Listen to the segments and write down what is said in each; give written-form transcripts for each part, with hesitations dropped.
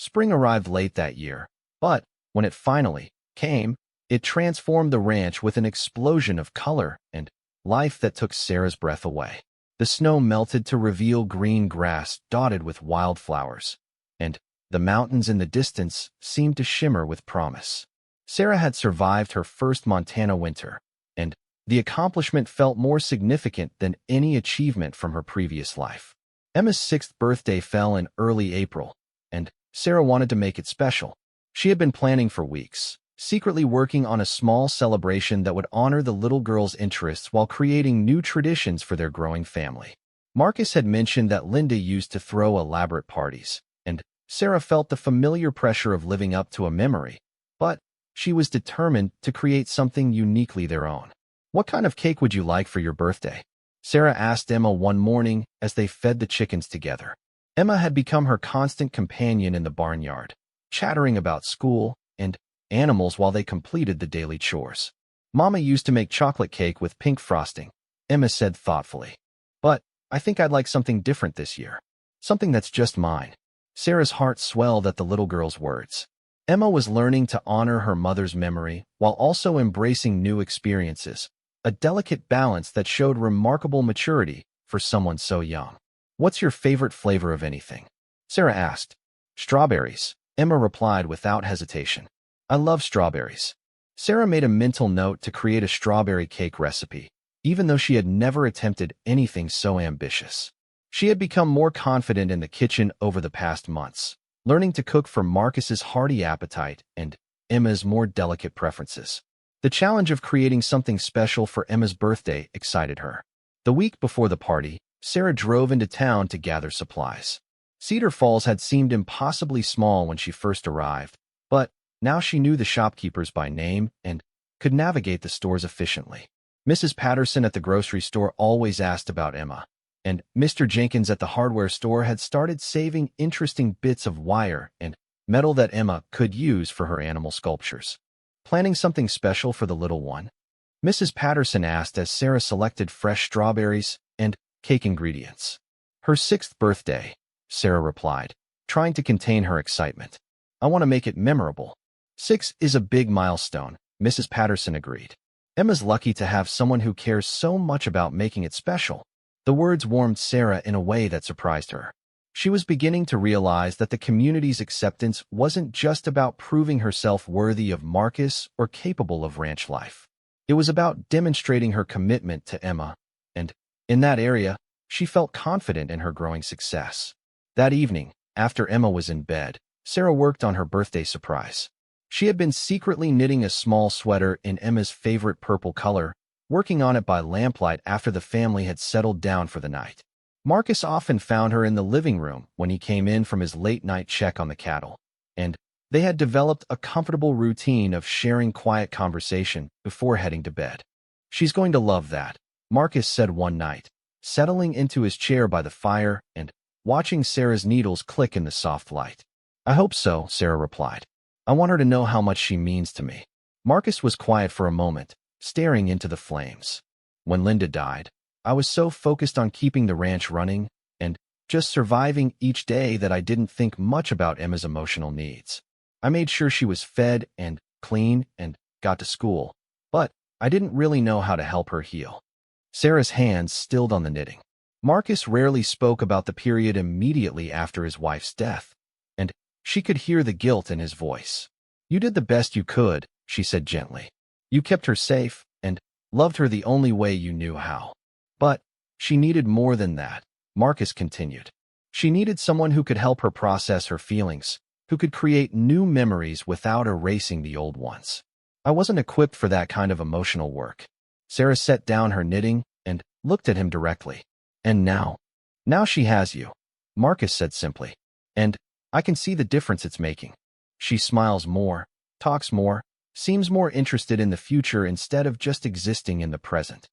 Spring arrived late that year, but when it finally came, it transformed the ranch with an explosion of color and life that took Sarah's breath away. The snow melted to reveal green grass dotted with wildflowers, and the mountains in the distance seemed to shimmer with promise. Sarah had survived her first Montana winter, and the accomplishment felt more significant than any achievement from her previous life. Emma's 6th birthday fell in early April, and Sarah wanted to make it special. She had been planning for weeks, secretly working on a small celebration that would honor the little girl's interests while creating new traditions for their growing family. Marcus had mentioned that Linda used to throw elaborate parties, and Sarah felt the familiar pressure of living up to a memory, but she was determined to create something uniquely their own. "What kind of cake would you like for your birthday?" Sarah asked Emma one morning as they fed the chickens together. Emma had become her constant companion in the barnyard, chattering about school and animals while they completed the daily chores. "Mama used to make chocolate cake with pink frosting," Emma said thoughtfully. "But I think I'd like something different this year. Something that's just mine." Sarah's heart swelled at the little girl's words. Emma was learning to honor her mother's memory while also embracing new experiences, a delicate balance that showed remarkable maturity for someone so young. "What's your favorite flavor of anything?" Sarah asked. "Strawberries," Emma replied without hesitation. "I love strawberries." Sarah made a mental note to create a strawberry cake recipe, even though she had never attempted anything so ambitious. She had become more confident in the kitchen over the past months, learning to cook for Marcus's hearty appetite and Emma's more delicate preferences. The challenge of creating something special for Emma's birthday excited her. The week before the party, Sarah drove into town to gather supplies. Cedar Falls had seemed impossibly small when she first arrived, but now she knew the shopkeepers by name and could navigate the stores efficiently. Mrs. Patterson at the grocery store always asked about Emma, and Mr. Jenkins at the hardware store had started saving interesting bits of wire and metal that Emma could use for her animal sculptures. "Planning something special for the little one?" Mrs. Patterson asked as Sarah selected fresh strawberries and cake ingredients. "Her 6th birthday," Sarah replied, trying to contain her excitement. "I want to make it memorable." 6 is a big milestone, Mrs. Patterson agreed. Emma's lucky to have someone who cares so much about making it special. The words warmed Sarah in a way that surprised her. She was beginning to realize that the community's acceptance wasn't just about proving herself worthy of Marcus or capable of ranch life. It was about demonstrating her commitment to Emma, and in that area, she felt confident in her growing success. That evening, after Emma was in bed, Sarah worked on her birthday surprise. She had been secretly knitting a small sweater in Emma's favorite purple color, working on it by lamplight after the family had settled down for the night. Marcus often found her in the living room when he came in from his late-night check on the cattle, and they had developed a comfortable routine of sharing quiet conversation before heading to bed. "She's going to love that," Marcus said one night, settling into his chair by the fire and watching Sarah's needles click in the soft light. "I hope so," Sarah replied. "I want her to know how much she means to me." Marcus was quiet for a moment, staring into the flames. "When Linda died, I was so focused on keeping the ranch running and just surviving each day that I didn't think much about Emma's emotional needs. I made sure she was fed and clean and got to school, but I didn't really know how to help her heal." Sarah's hands stilled on the knitting. Marcus rarely spoke about the period immediately after his wife's death, and she could hear the guilt in his voice. "You did the best you could," she said gently. "You kept her safe and loved her the only way you knew how. But she needed more than that," Marcus continued. "She needed someone who could help her process her feelings, who could create new memories without erasing the old ones. I wasn't equipped for that kind of emotional work." Sarah set down her knitting and looked at him directly. "And now she has you," Marcus said simply. "And I can see the difference it's making. She smiles more, talks more, seems more interested in the future instead of just existing in the present."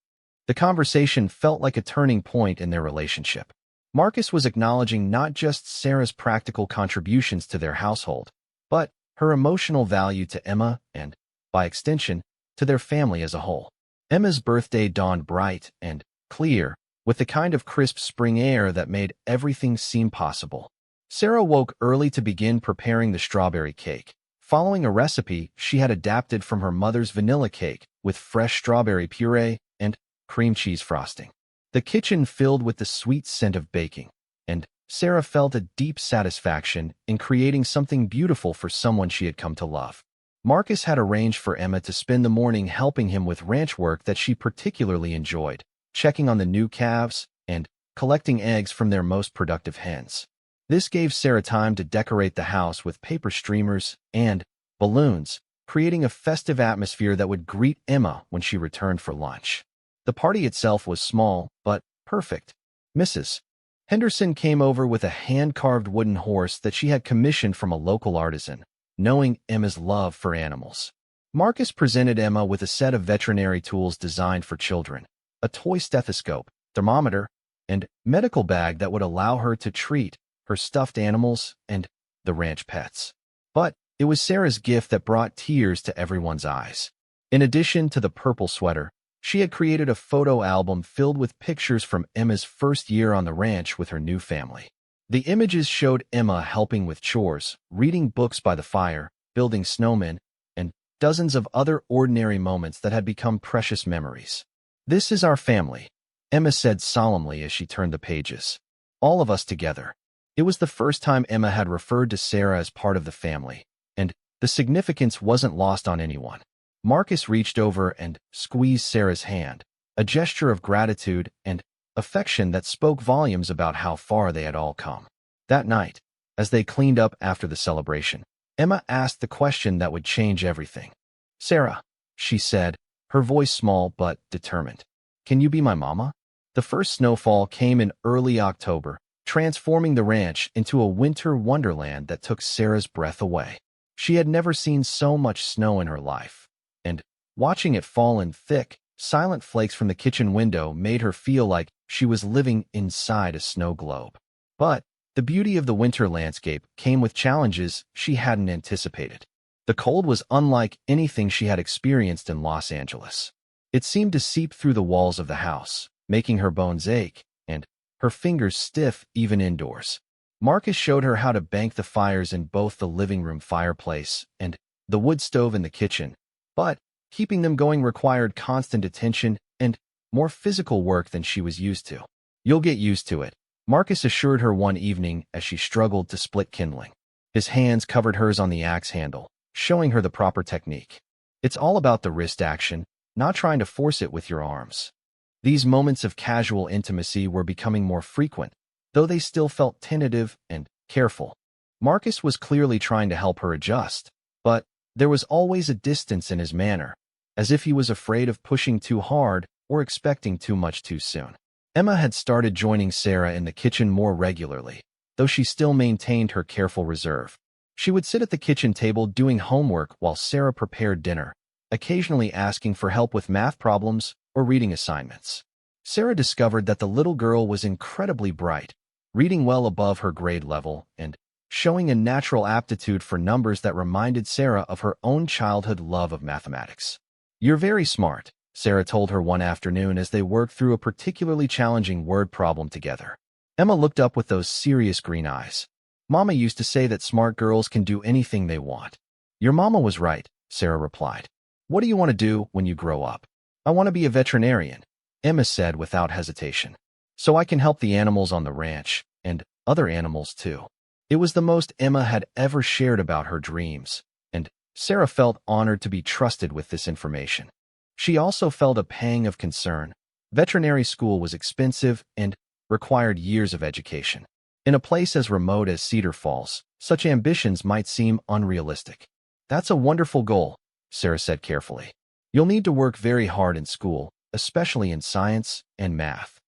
The conversation felt like a turning point in their relationship. Marcus was acknowledging not just Sarah's practical contributions to their household, but her emotional value to Emma and, by extension, to their family as a whole. Emma's birthday dawned bright and clear, with the kind of crisp spring air that made everything seem possible. Sarah woke early to begin preparing the strawberry cake, following a recipe she had adapted from her mother's vanilla cake with fresh strawberry puree and cream cheese frosting. The kitchen filled with the sweet scent of baking, and Sarah felt a deep satisfaction in creating something beautiful for someone she had come to love. Marcus had arranged for Emma to spend the morning helping him with ranch work that she particularly enjoyed, checking on the new calves and collecting eggs from their most productive hens. This gave Sarah time to decorate the house with paper streamers and balloons, creating a festive atmosphere that would greet Emma when she returned for lunch. The party itself was small, but perfect. Mrs. Henderson came over with a hand-carved wooden horse that she had commissioned from a local artisan, knowing Emma's love for animals. Marcus presented Emma with a set of veterinary tools designed for children, a toy stethoscope, thermometer, and medical bag that would allow her to treat her stuffed animals and the ranch pets. But it was Sarah's gift that brought tears to everyone's eyes. In addition to the purple sweater, she had created a photo album filled with pictures from Emma's first year on the ranch with her new family. The images showed Emma helping with chores, reading books by the fire, building snowmen, and dozens of other ordinary moments that had become precious memories. "This is our family," Emma said solemnly as she turned the pages. "All of us together." It was the first time Emma had referred to Sarah as part of the family, and the significance wasn't lost on anyone. Marcus reached over and squeezed Sarah's hand, a gesture of gratitude and affection that spoke volumes about how far they had all come. That night, as they cleaned up after the celebration, Emma asked the question that would change everything. "Sarah," she said, her voice small but determined, "can you be my mama?" The first snowfall came in early October, transforming the ranch into a winter wonderland that took Sarah's breath away. She had never seen so much snow in her life, and watching it fall in thick, silent flakes from the kitchen window made her feel like she was living inside a snow globe. But the beauty of the winter landscape came with challenges she hadn't anticipated. The cold was unlike anything she had experienced in Los Angeles. It seemed to seep through the walls of the house, making her bones ache and her fingers stiff even indoors. Marcus showed her how to bank the fires in both the living room fireplace and the wood stove in the kitchen, but keeping them going required constant attention and more physical work than she was used to. "You'll get used to it," Marcus assured her one evening as she struggled to split kindling. His hands covered hers on the axe handle, showing her the proper technique. "It's all about the wrist action, not trying to force it with your arms." These moments of casual intimacy were becoming more frequent, though they still felt tentative and careful. Marcus was clearly trying to help her adjust, but there was always a distance in his manner, as if he was afraid of pushing too hard or expecting too much too soon. Emma had started joining Sarah in the kitchen more regularly, though she still maintained her careful reserve. She would sit at the kitchen table doing homework while Sarah prepared dinner, occasionally asking for help with math problems or reading assignments. Sarah discovered that the little girl was incredibly bright, reading well above her grade level and showing a natural aptitude for numbers that reminded Sarah of her own childhood love of mathematics. "You're very smart," Sarah told her one afternoon as they worked through a particularly challenging word problem together. Emma looked up with those serious green eyes. "Mama used to say that smart girls can do anything they want." "Your mama was right," Sarah replied. "What do you want to do when you grow up?" "I want to be a veterinarian," Emma said without hesitation, "so I can help the animals on the ranch, and other animals too." It was the most Emma had ever shared about her dreams, and Sarah felt honored to be trusted with this information. She also felt a pang of concern. Veterinary school was expensive and required years of education. In a place as remote as Cedar Falls, such ambitions might seem unrealistic. "That's a wonderful goal," Sarah said carefully. "You'll need to work very hard in school, especially in science and math."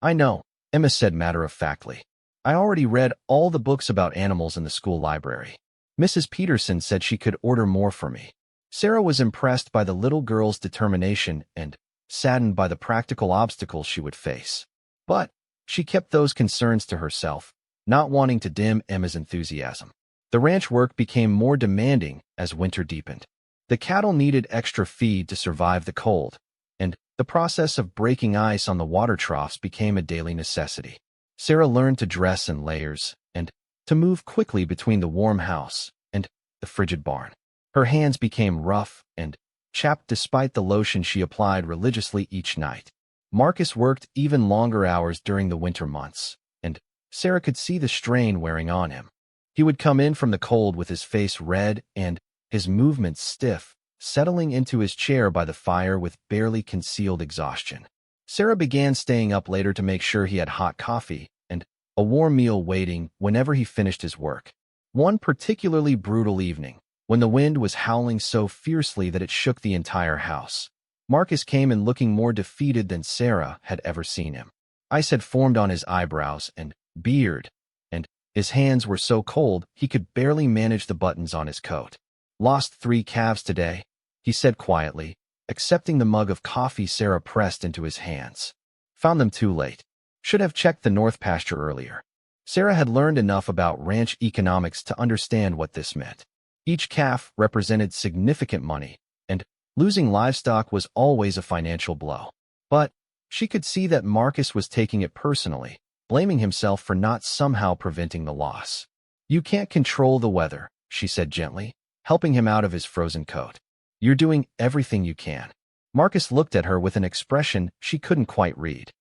"I know," Emma said matter-of-factly. "I already read all the books about animals in the school library. Mrs. Peterson said she could order more for me." Sarah was impressed by the little girl's determination and saddened by the practical obstacles she would face. But she kept those concerns to herself, not wanting to dim Emma's enthusiasm. The ranch work became more demanding as winter deepened. The cattle needed extra feed to survive the cold, and the process of breaking ice on the water troughs became a daily necessity. Sarah learned to dress in layers and to move quickly between the warm house and the frigid barn. Her hands became rough and chapped despite the lotion she applied religiously each night. Marcus worked even longer hours during the winter months, and Sarah could see the strain wearing on him. He would come in from the cold with his face red and his movements stiff, settling into his chair by the fire with barely concealed exhaustion. Sarah began staying up later to make sure he had hot coffee and a warm meal waiting whenever he finished his work. One particularly brutal evening, when the wind was howling so fiercely that it shook the entire house, Marcus came in looking more defeated than Sarah had ever seen him. Ice had formed on his eyebrows and beard, and his hands were so cold he could barely manage the buttons on his coat. "Lost 3 calves today," he said quietly, accepting the mug of coffee Sarah pressed into his hands. "Found them too late. Should have checked the north pasture earlier." Sarah had learned enough about ranch economics to understand what this meant. Each calf represented significant money, and losing livestock was always a financial blow. But she could see that Marcus was taking it personally, blaming himself for not somehow preventing the loss. "You can't control the weather," she said gently, helping him out of his frozen coat. "You're doing everything you can." Marcus looked at her with an expression she couldn't quite read.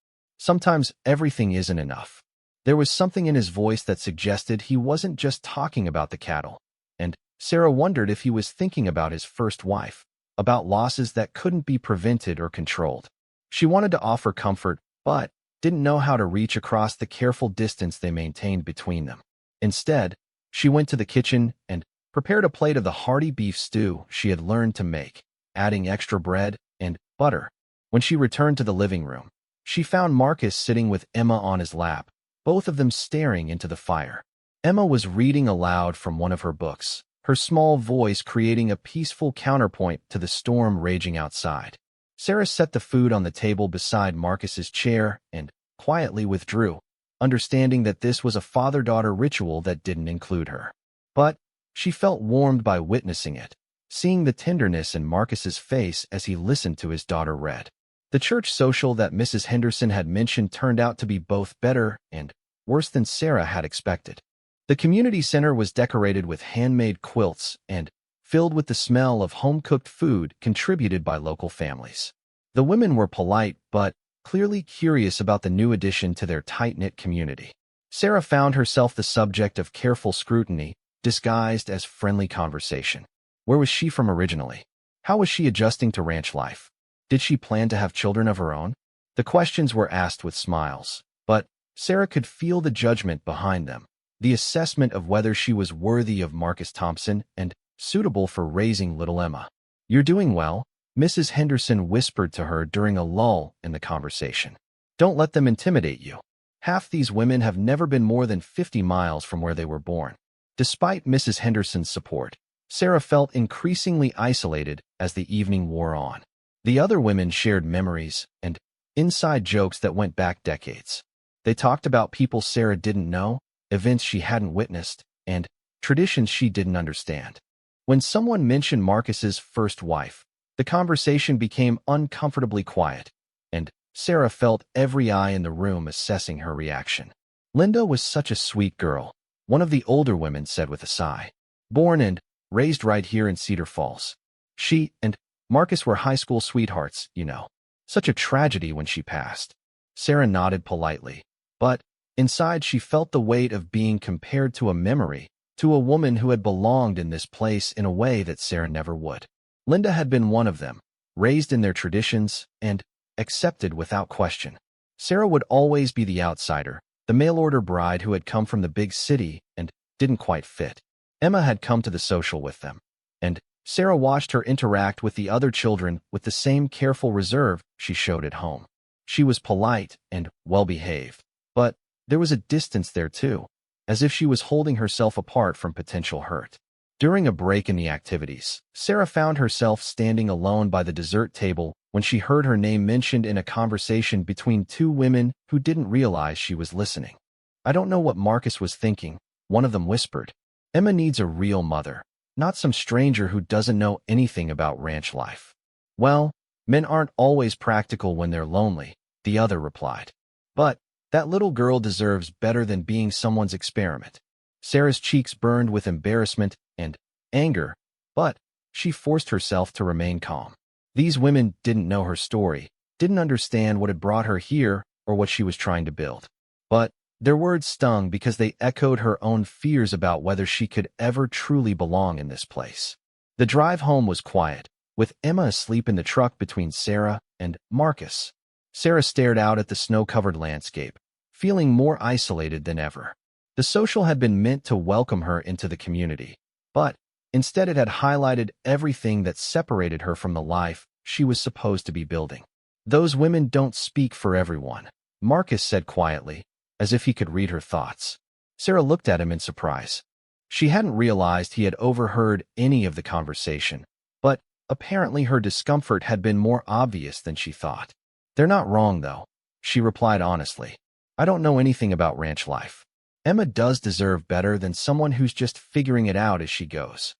Sometimes everything isn't enough. There was something in his voice that suggested he wasn't just talking about the cattle, and Sarah wondered if he was thinking about his first wife, about losses that couldn't be prevented or controlled. She wanted to offer comfort, but didn't know how to reach across the careful distance they maintained between them. Instead, she went to the kitchen and prepared a plate of the hearty beef stew she had learned to make, adding extra bread and butter. When she returned to the living room, she found Marcus sitting with Emma on his lap, both of them staring into the fire. Emma was reading aloud from one of her books, her small voice creating a peaceful counterpoint to the storm raging outside. Sarah set the food on the table beside Marcus's chair and quietly withdrew, understanding that this was a father-daughter ritual that didn't include her. But she felt warmed by witnessing it, seeing the tenderness in Marcus's face as he listened to his daughter read. The church social that Mrs. Henderson had mentioned turned out to be both better and worse than Sarah had expected. The community center was decorated with handmade quilts and filled with the smell of home-cooked food contributed by local families. The women were polite but clearly curious about the new addition to their tight-knit community. Sarah found herself the subject of careful scrutiny, disguised as friendly conversation. Where was she from originally? How was she adjusting to ranch life? Did she plan to have children of her own? The questions were asked with smiles, but Sarah could feel the judgment behind them, the assessment of whether she was worthy of Marcus Thompson and suitable for raising little Emma. "You're doing well," Mrs. Henderson whispered to her during a lull in the conversation. "Don't let them intimidate you. Half these women have never been more than 50 miles from where they were born." Despite Mrs. Henderson's support, Sarah felt increasingly isolated as the evening wore on. The other women shared memories and inside jokes that went back decades. They talked about people Sarah didn't know, events she hadn't witnessed, and traditions she didn't understand. When someone mentioned Marcus's first wife, the conversation became uncomfortably quiet, and Sarah felt every eye in the room assessing her reaction. "Linda was such a sweet girl," one of the older women said with a sigh. "Born and raised right here in Cedar Falls. She and Marcus were high school sweethearts, you know. Such a tragedy when she passed." Sarah nodded politely, but inside she felt the weight of being compared to a memory, to a woman who had belonged in this place in a way that Sarah never would. Linda had been one of them, raised in their traditions and accepted without question. Sarah would always be the outsider, the mail-order bride who had come from the big city and didn't quite fit. Emma had come to the social with them, and Sarah watched her interact with the other children with the same careful reserve she showed at home. She was polite and well-behaved, but there was a distance there too, as if she was holding herself apart from potential hurt. During a break in the activities, Sarah found herself standing alone by the dessert table when she heard her name mentioned in a conversation between 2 women who didn't realize she was listening. "I don't know what Marcus was thinking," one of them whispered. "Emma needs a real mother, not some stranger who doesn't know anything about ranch life." "Well, men aren't always practical when they're lonely," the other replied. "But that little girl deserves better than being someone's experiment." Sarah's cheeks burned with embarrassment and anger, but she forced herself to remain calm. These women didn't know her story, didn't understand what had brought her here or what she was trying to build. But their words stung because they echoed her own fears about whether she could ever truly belong in this place. The drive home was quiet, with Emma asleep in the truck between Sarah and Marcus. Sarah stared out at the snow-covered landscape, feeling more isolated than ever. The social had been meant to welcome her into the community, but instead it had highlighted everything that separated her from the life she was supposed to be building. "Those women don't speak for everyone," Marcus said quietly, as if he could read her thoughts. Sarah looked at him in surprise. She hadn't realized he had overheard any of the conversation, but apparently her discomfort had been more obvious than she thought. "They're not wrong, though," she replied honestly. "I don't know anything about ranch life. Emma does deserve better than someone who's just figuring it out as she goes."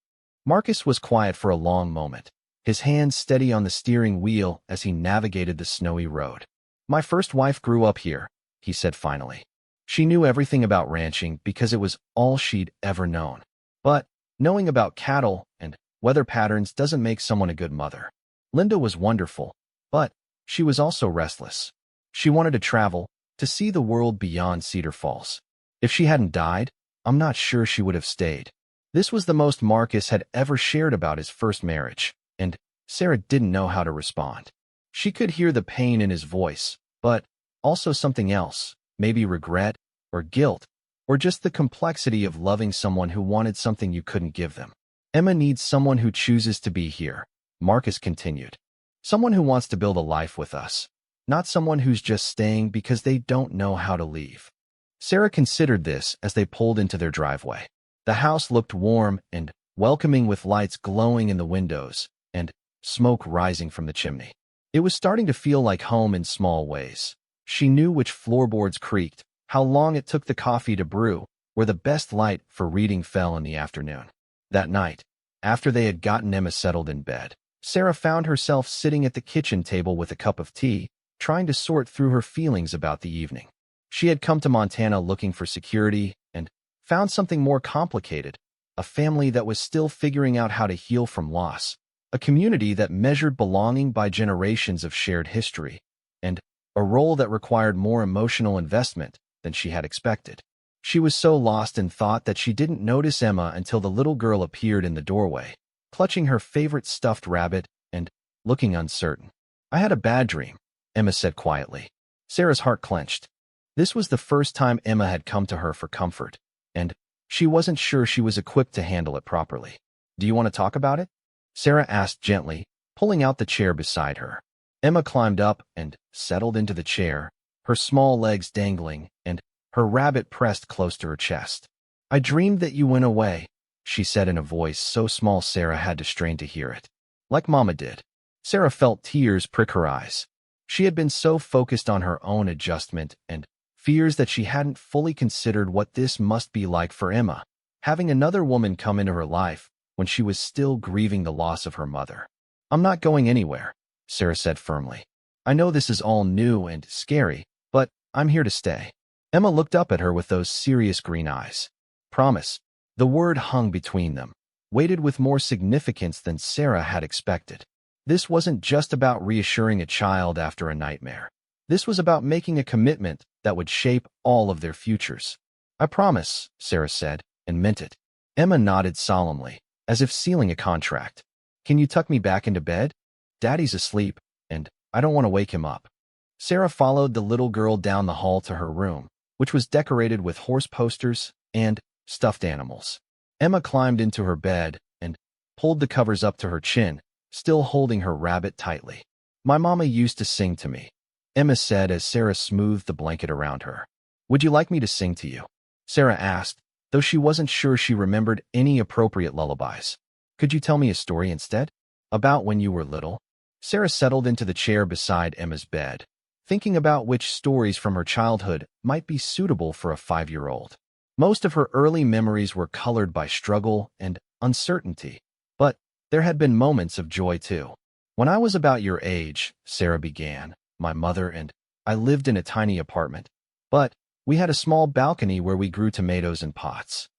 Marcus was quiet for a long moment, his hands steady on the steering wheel as he navigated the snowy road. "My first wife grew up here," he said finally. She knew everything about ranching because it was all she'd ever known. But knowing about cattle and weather patterns doesn't make someone a good mother. Linda was wonderful, but she was also restless. She wanted to travel, to see the world beyond Cedar Falls. If she hadn't died, I'm not sure she would have stayed. This was the most Marcus had ever shared about his first marriage, and Sarah didn't know how to respond. She could hear the pain in his voice, but also something else, maybe regret, or guilt, or just the complexity of loving someone who wanted something you couldn't give them. "Emma needs someone who chooses to be here," Marcus continued. "Someone who wants to build a life with us, not someone who's just staying because they don't know how to leave." Sarah considered this as they pulled into their driveway. The house looked warm and welcoming with lights glowing in the windows and smoke rising from the chimney. It was starting to feel like home in small ways. She knew which floorboards creaked, how long it took the coffee to brew, where the best light for reading fell in the afternoon. That night, after they had gotten Emma settled in bed, Sarah found herself sitting at the kitchen table with a cup of tea, trying to sort through her feelings about the evening. She had come to Montana looking for security and found something more complicated, a family that was still figuring out how to heal from loss, a community that measured belonging by generations of shared history, and a role that required more emotional investment than she had expected. She was so lost in thought that she didn't notice Emma until the little girl appeared in the doorway, clutching her favorite stuffed rabbit and looking uncertain. "I had a bad dream," Emma said quietly. Sarah's heart clenched. This was the first time Emma had come to her for comfort, and she wasn't sure she was equipped to handle it properly. "Do you want to talk about it?" Sarah asked gently, pulling out the chair beside her. Emma climbed up and settled into the chair, her small legs dangling and her rabbit pressed close to her chest. "I dreamed that you went away," she said in a voice so small Sarah had to strain to hear it. Like Mama did. Sarah felt tears prick her eyes. She had been so focused on her own adjustment and fears that she hadn't fully considered what this must be like for Emma, having another woman come into her life when she was still grieving the loss of her mother. "I'm not going anywhere," Sarah said firmly. "I know this is all new and scary, but I'm here to stay." Emma looked up at her with those serious green eyes. "Promise." The word hung between them, weighted with more significance than Sarah had expected. This wasn't just about reassuring a child after a nightmare. This was about making a commitment that would shape all of their futures. "I promise," Sarah said, and meant it. Emma nodded solemnly, as if sealing a contract. "Can you tuck me back into bed? Daddy's asleep, and I don't want to wake him up." Sarah followed the little girl down the hall to her room, which was decorated with horse posters and stuffed animals. Emma climbed into her bed and pulled the covers up to her chin, still holding her rabbit tightly. "My mama used to sing to me," Emma said as Sarah smoothed the blanket around her. "Would you like me to sing to you?" Sarah asked, though she wasn't sure she remembered any appropriate lullabies. "Could you tell me a story instead? About when you were little?" Sarah settled into the chair beside Emma's bed, thinking about which stories from her childhood might be suitable for a 5-year-old. Most of her early memories were colored by struggle and uncertainty, but there had been moments of joy too. "When I was about your age," Sarah began, "my mother and I lived in a tiny apartment, but we had a small balcony where we grew tomatoes in pots.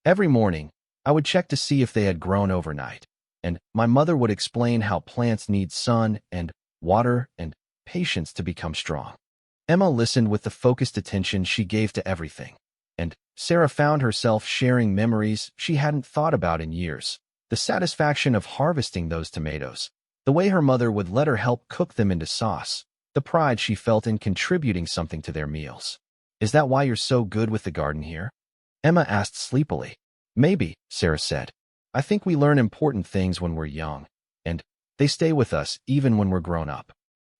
Every morning, I would check to see if they had grown overnight, and my mother would explain how plants need sun and water and patience to become strong. Emma listened with the focused attention she gave to everything, and Sarah found herself sharing memories she hadn't thought about in years. The satisfaction of harvesting those tomatoes, the way her mother would let her help cook them into sauce, the pride she felt in contributing something to their meals. "Is that why you're so good with the garden here?" Emma asked sleepily. "Maybe," Sarah said. "I think we learn important things when we're young, and they stay with us even when we're grown up."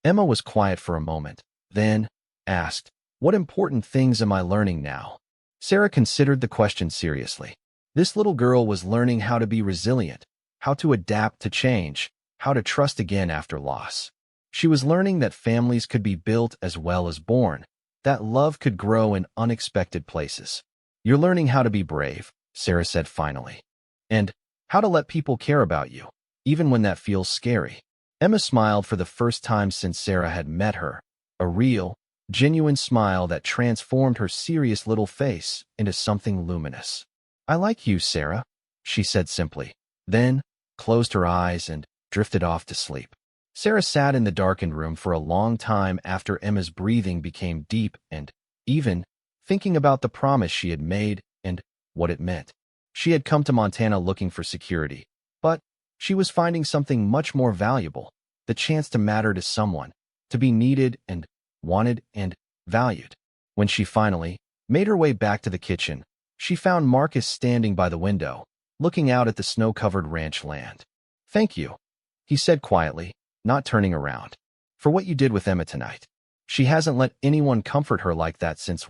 Emma was quiet for a moment, then asked, "What important things am I learning now?" Sarah considered the question seriously. This little girl was learning how to be resilient, how to adapt to change, how to trust again after loss. She was learning that families could be built as well as born, that love could grow in unexpected places. "You're learning how to be brave," Sarah said finally, "and how to let people care about you, even when that feels scary." Emma smiled for the first time since Sarah had met her, a real, genuine smile that transformed her serious little face into something luminous. "I like you, Sarah," she said simply, then closed her eyes and drifted off to sleep. Sarah sat in the darkened room for a long time after Emma's breathing became deep and even, thinking about the promise she had made and what it meant. She had come to Montana looking for security, but she was finding something much more valuable, the chance to matter to someone, to be needed and wanted and valued. When she finally made her way back to the kitchen, she found Marcus standing by the window, looking out at the snow-covered ranch land. "Thank you," he said quietly, not turning around, "for what you did with Emma tonight. She hasn't let anyone comfort her like that since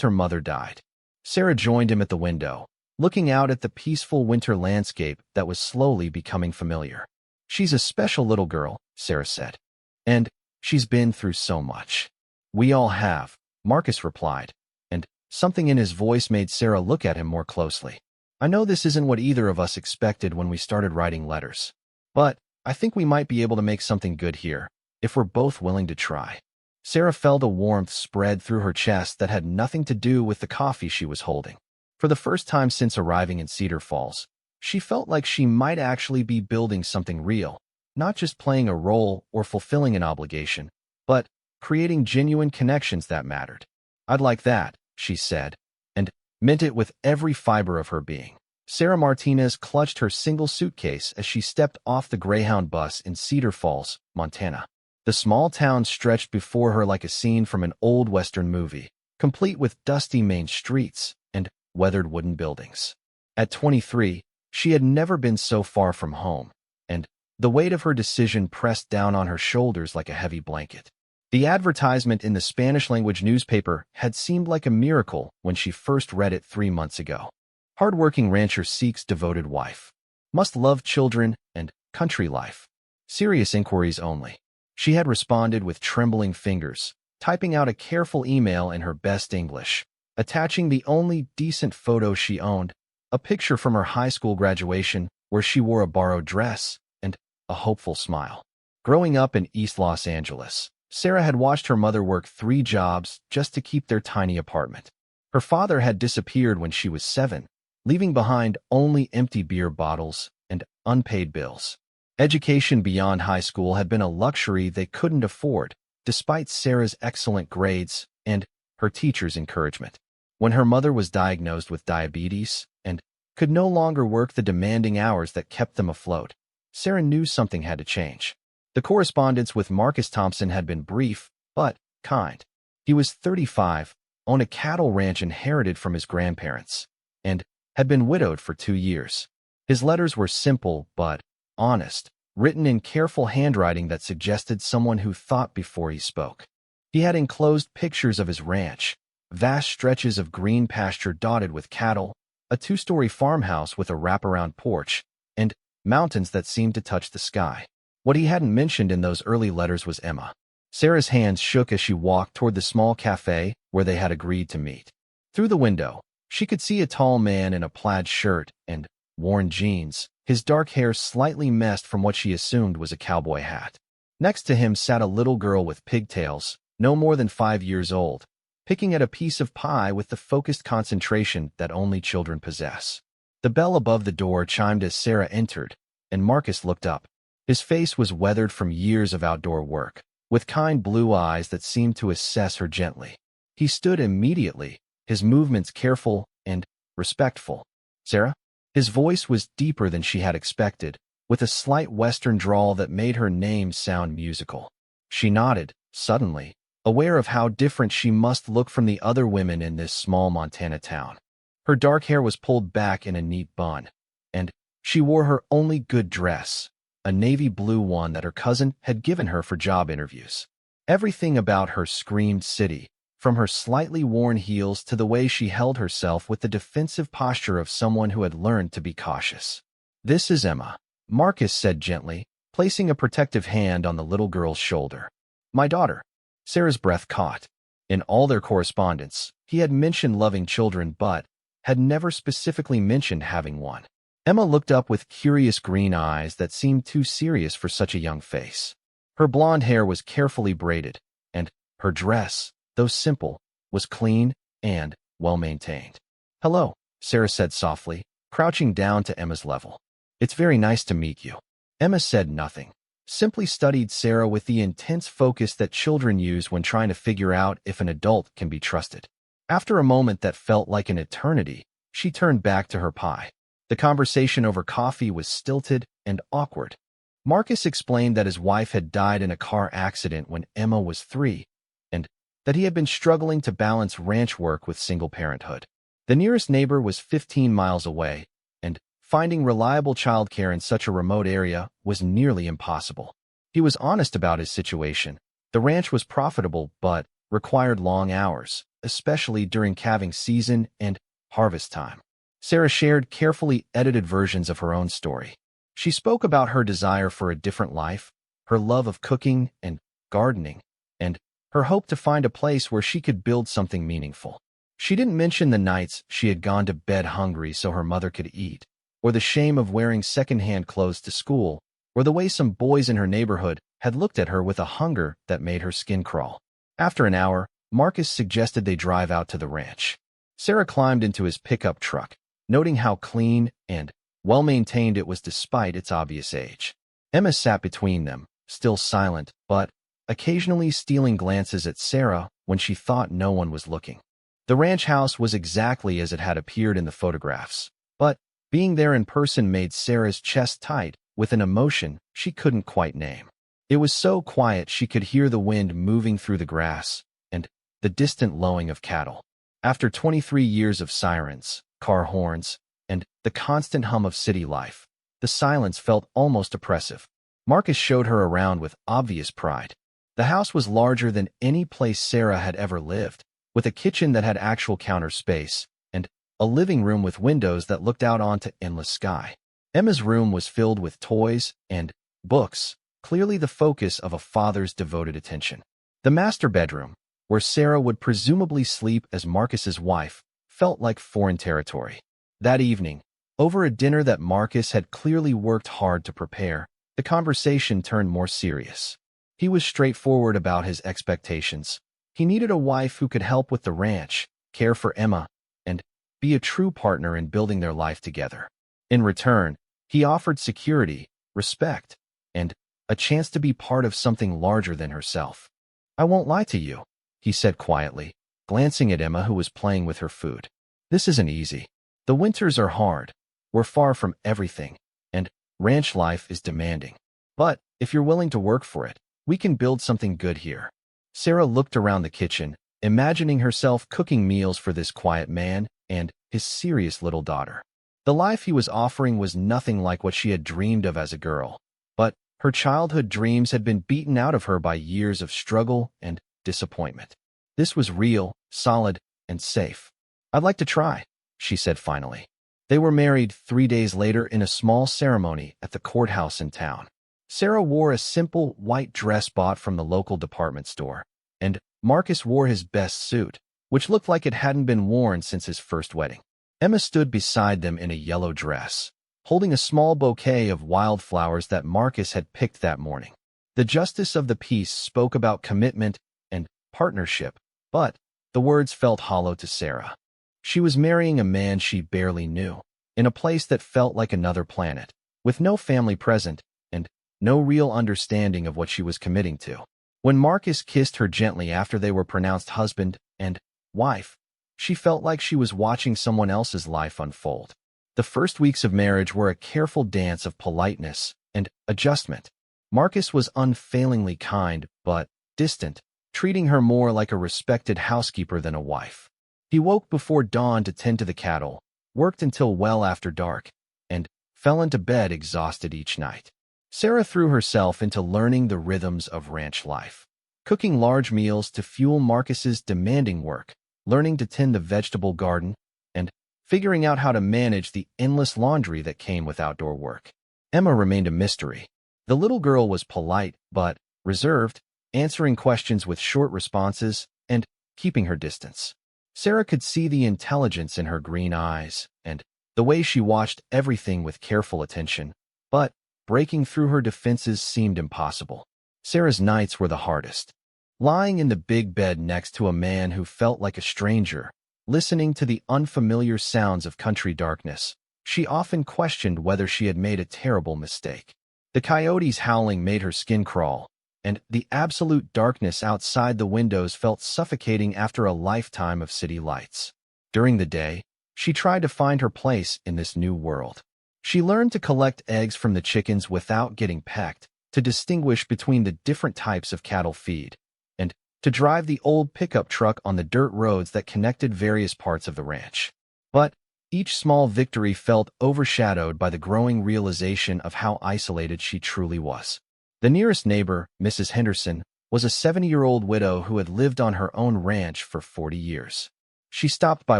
her mother died." Sarah joined him at the window, looking out at the peaceful winter landscape that was slowly becoming familiar. "She's a special little girl," Sarah said, "and she's been through so much." "We all have," Marcus replied, and something in his voice made Sarah look at him more closely. "I know this isn't what either of us expected when we started writing letters, but I think we might be able to make something good here, if we're both willing to try." Sarah felt a warmth spread through her chest that had nothing to do with the coffee she was holding. For the first time since arriving in Cedar Falls, she felt like she might actually be building something real, not just playing a role or fulfilling an obligation, but creating genuine connections that mattered. "I'd like that," she said, and meant it with every fiber of her being. Sarah Martinez clutched her single suitcase as she stepped off the Greyhound bus in Cedar Falls, Montana. The small town stretched before her like a scene from an old Western movie, complete with dusty main streets and weathered wooden buildings. At 23, she had never been so far from home, and the weight of her decision pressed down on her shoulders like a heavy blanket. The advertisement in the Spanish-language newspaper had seemed like a miracle when she first read it 3 months ago. "Hard-working rancher seeks devoted wife. Must love children and country life. Serious inquiries only." She had responded with trembling fingers, typing out a careful email in her best English, attaching the only decent photo she owned, a picture from her high school graduation where she wore a borrowed dress and a hopeful smile. Growing up in East Los Angeles, Sarah had watched her mother work 3 jobs just to keep their tiny apartment. Her father had disappeared when she was 7, leaving behind only empty beer bottles and unpaid bills. Education beyond high school had been a luxury they couldn't afford, despite Sarah's excellent grades and her teacher's encouragement. When her mother was diagnosed with diabetes and could no longer work the demanding hours that kept them afloat, Sarah knew something had to change. The correspondence with Marcus Thompson had been brief, but kind. He was 35, owned a cattle ranch inherited from his grandparents, and had been widowed for 2 years. His letters were simple but honest, written in careful handwriting that suggested someone who thought before he spoke. He had enclosed pictures of his ranch, vast stretches of green pasture dotted with cattle, a 2-story farmhouse with a wraparound porch, and mountains that seemed to touch the sky. What he hadn't mentioned in those early letters was Emma. Sarah's hands shook as she walked toward the small cafe where they had agreed to meet. Through the window, she could see a tall man in a plaid shirt and worn jeans, his dark hair slightly messed from what she assumed was a cowboy hat. Next to him sat a little girl with pigtails, no more than 5 years old, picking at a piece of pie with the focused concentration that only children possess. The bell above the door chimed as Sarah entered, and Marcus looked up. His face was weathered from years of outdoor work, with kind blue eyes that seemed to assess her gently. He stood immediately, his movements careful and respectful. "Sarah?" His voice was deeper than she had expected, with a slight Western drawl that made her name sound musical. She nodded, suddenly, aware of how different she must look from the other women in this small Montana town. Her dark hair was pulled back in a neat bun, and she wore her only good dress, a navy blue one that her cousin had given her for job interviews. Everything about her screamed city, from her slightly worn heels to the way she held herself with the defensive posture of someone who had learned to be cautious. "This is Emma," Marcus said gently, placing a protective hand on the little girl's shoulder. "My daughter." Sarah's breath caught. In all their correspondence, he had mentioned loving children but had never specifically mentioned having one. Emma looked up with curious green eyes that seemed too serious for such a young face. Her blonde hair was carefully braided, and her dress, though simple, was clean and well-maintained. "Hello," Sarah said softly, crouching down to Emma's level. "It's very nice to meet you." Emma said nothing, simply studied Sarah with the intense focus that children use when trying to figure out if an adult can be trusted. After a moment that felt like an eternity, she turned back to her pie. The conversation over coffee was stilted and awkward. Marcus explained that his wife had died in a car accident when Emma was 3, and that he had been struggling to balance ranch work with single parenthood. The nearest neighbor was 15 miles away, and finding reliable childcare in such a remote area was nearly impossible. He was honest about his situation. The ranch was profitable but required long hours, especially during calving season and harvest time. Sarah shared carefully edited versions of her own story. She spoke about her desire for a different life, her love of cooking and gardening, and her hope to find a place where she could build something meaningful. She didn't mention the nights she had gone to bed hungry so her mother could eat, or the shame of wearing secondhand clothes to school, or the way some boys in her neighborhood had looked at her with a hunger that made her skin crawl. After an hour, Marcus suggested they drive out to the ranch. Sarah climbed into his pickup truck, noting how clean and well-maintained it was despite its obvious age. Emma sat between them, still silent, but occasionally stealing glances at Sarah when she thought no one was looking. The ranch house was exactly as it had appeared in the photographs, but being there in person made Sarah's chest tight with an emotion she couldn't quite name. It was so quiet she could hear the wind moving through the grass and the distant lowing of cattle. After 23 years of sirens, car horns, and the constant hum of city life, the silence felt almost oppressive. Marcus showed her around with obvious pride. The house was larger than any place Sarah had ever lived, with a kitchen that had actual counter space, and a living room with windows that looked out onto endless sky. Emma's room was filled with toys and books, clearly the focus of a father's devoted attention. The master bedroom, where Sarah would presumably sleep as Marcus's wife, felt like foreign territory. That evening, over a dinner that Marcus had clearly worked hard to prepare, the conversation turned more serious. He was straightforward about his expectations. He needed a wife who could help with the ranch, care for Emma, and be a true partner in building their life together. In return, he offered security, respect, and a chance to be part of something larger than herself. "I won't lie to you," he said quietly, glancing at Emma who was playing with her food. "This isn't easy. The winters are hard. We're far from everything, and ranch life is demanding. But if you're willing to work for it, we can build something good here." Sarah looked around the kitchen, imagining herself cooking meals for this quiet man and his serious little daughter. The life he was offering was nothing like what she had dreamed of as a girl, but her childhood dreams had been beaten out of her by years of struggle and disappointment. This was real, solid, and safe. "I'd like to try," she said finally. They were married 3 days later in a small ceremony at the courthouse in town. Sarah wore a simple white dress bought from the local department store, and Marcus wore his best suit, which looked like it hadn't been worn since his first wedding. Emma stood beside them in a yellow dress, holding a small bouquet of wildflowers that Marcus had picked that morning. The justice of the peace spoke about commitment and partnership, but The words felt hollow to Sarah. She was marrying a man she barely knew, in a place that felt like another planet, with no family present and no real understanding of what she was committing to. When Marcus kissed her gently after they were pronounced husband and wife, she felt like she was watching someone else's life unfold. The first weeks of marriage were a careful dance of politeness and adjustment. Marcus was unfailingly kind but distant, treating her more like a respected housekeeper than a wife. He woke before dawn to tend to the cattle, worked until well after dark, and fell into bed exhausted each night. Sarah threw herself into learning the rhythms of ranch life, cooking large meals to fuel Marcus's demanding work, learning to tend the vegetable garden, and figuring out how to manage the endless laundry that came with outdoor work. Emma remained a mystery. The little girl was polite but reserved, answering questions with short responses and keeping her distance. Sarah could see the intelligence in her green eyes and the way she watched everything with careful attention, but breaking through her defenses seemed impossible. Sarah's nights were the hardest. Lying in the big bed next to a man who felt like a stranger, listening to the unfamiliar sounds of country darkness, she often questioned whether she had made a terrible mistake. The coyotes howling made her skin crawl, and the absolute darkness outside the windows felt suffocating after a lifetime of city lights. During the day, she tried to find her place in this new world. She learned to collect eggs from the chickens without getting pecked, to distinguish between the different types of cattle feed, and to drive the old pickup truck on the dirt roads that connected various parts of the ranch. But each small victory felt overshadowed by the growing realization of how isolated she truly was. The nearest neighbor, Mrs. Henderson, was a 70-year-old widow who had lived on her own ranch for 40 years. She stopped by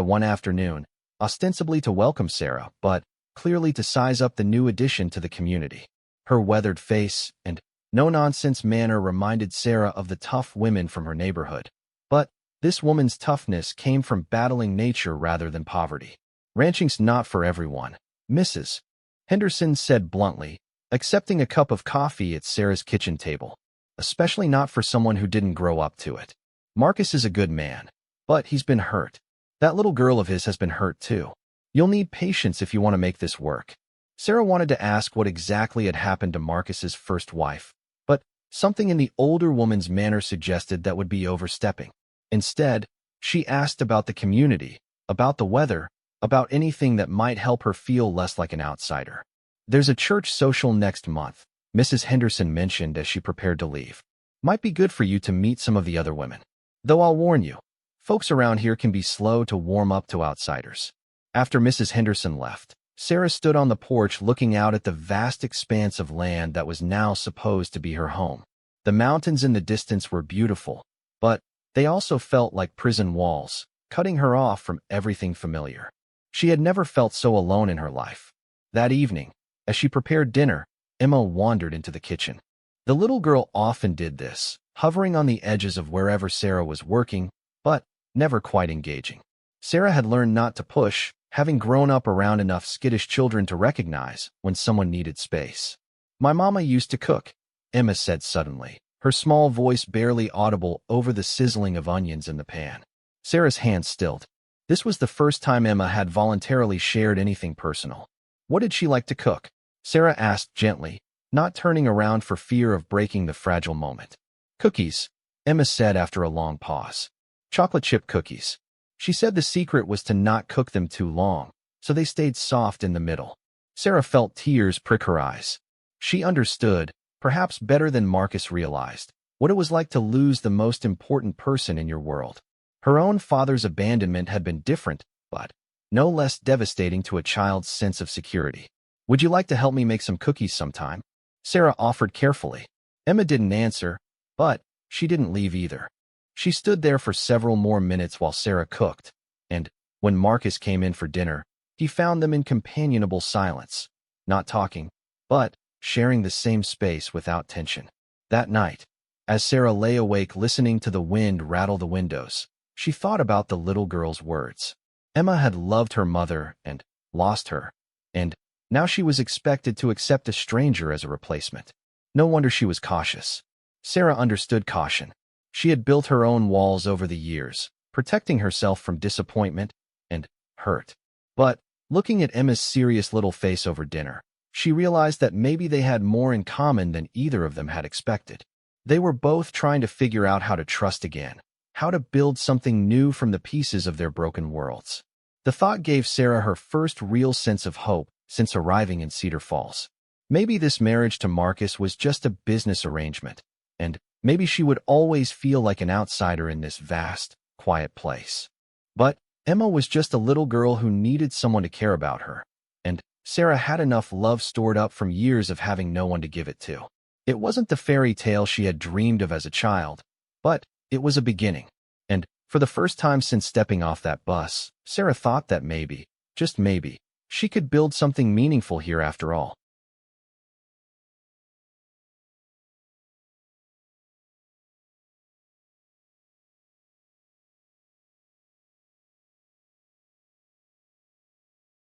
one afternoon, ostensibly to welcome Sarah, but clearly to size up the new addition to the community. Her weathered face and no-nonsense manner reminded Sarah of the tough women from her neighborhood. But this woman's toughness came from battling nature rather than poverty. "Ranching's not for everyone," Mrs. Henderson said bluntly, accepting a cup of coffee at Sarah's kitchen table. "Especially not for someone who didn't grow up to it. Marcus is a good man, but he's been hurt. That little girl of his has been hurt too. You'll need patience if you want to make this work." Sarah wanted to ask what exactly had happened to Marcus's first wife, but something in the older woman's manner suggested that would be overstepping. Instead, she asked about the community, about the weather, about anything that might help her feel less like an outsider. "There's a church social next month," Mrs. Henderson mentioned as she prepared to leave. "Might be good for you to meet some of the other women. Though I'll warn you, folks around here can be slow to warm up to outsiders." After Mrs. Henderson left, Sarah stood on the porch looking out at the vast expanse of land that was now supposed to be her home. The mountains in the distance were beautiful, but they also felt like prison walls, cutting her off from everything familiar. She had never felt so alone in her life. That evening, as she prepared dinner, Emma wandered into the kitchen. The little girl often did this, hovering on the edges of wherever Sarah was working, but never quite engaging. Sarah had learned not to push, having grown up around enough skittish children to recognize when someone needed space. "My mama used to cook," Emma said suddenly, her small voice barely audible over the sizzling of onions in the pan. Sarah's hands stilled. This was the first time Emma had voluntarily shared anything personal. "What did she like to cook?" Sarah asked gently, not turning around for fear of breaking the fragile moment. "Cookies," Emma said after a long pause. "Chocolate chip cookies." She said the secret was to not cook them too long, so they stayed soft in the middle. Sarah felt tears prick her eyes. She understood, perhaps better than Marcus realized, what it was like to lose the most important person in your world. Her own father's abandonment had been different, but no less devastating to a child's sense of security. "Would you like to help me make some cookies sometime?" Sarah offered carefully. Emma didn't answer, but she didn't leave either. She stood there for several more minutes while Sarah cooked, and when Marcus came in for dinner, he found them in companionable silence, not talking, but sharing the same space without tension. That night, as Sarah lay awake listening to the wind rattle the windows, she thought about the little girl's words. Emma had loved her mother and lost her, and now she was expected to accept a stranger as a replacement. No wonder she was cautious. Sarah understood caution. She had built her own walls over the years, protecting herself from disappointment and hurt. But, looking at Emma's serious little face over dinner, she realized that maybe they had more in common than either of them had expected. They were both trying to figure out how to trust again, how to build something new from the pieces of their broken worlds. The thought gave Sarah her first real sense of hope since arriving in Cedar Falls. Maybe this marriage to Marcus was just a business arrangement, and maybe she would always feel like an outsider in this vast, quiet place. But Emma was just a little girl who needed someone to care about her, and Sarah had enough love stored up from years of having no one to give it to. It wasn't the fairy tale she had dreamed of as a child, but it was a beginning. And for the first time since stepping off that bus, Sarah thought that maybe, just maybe, she could build something meaningful here after all.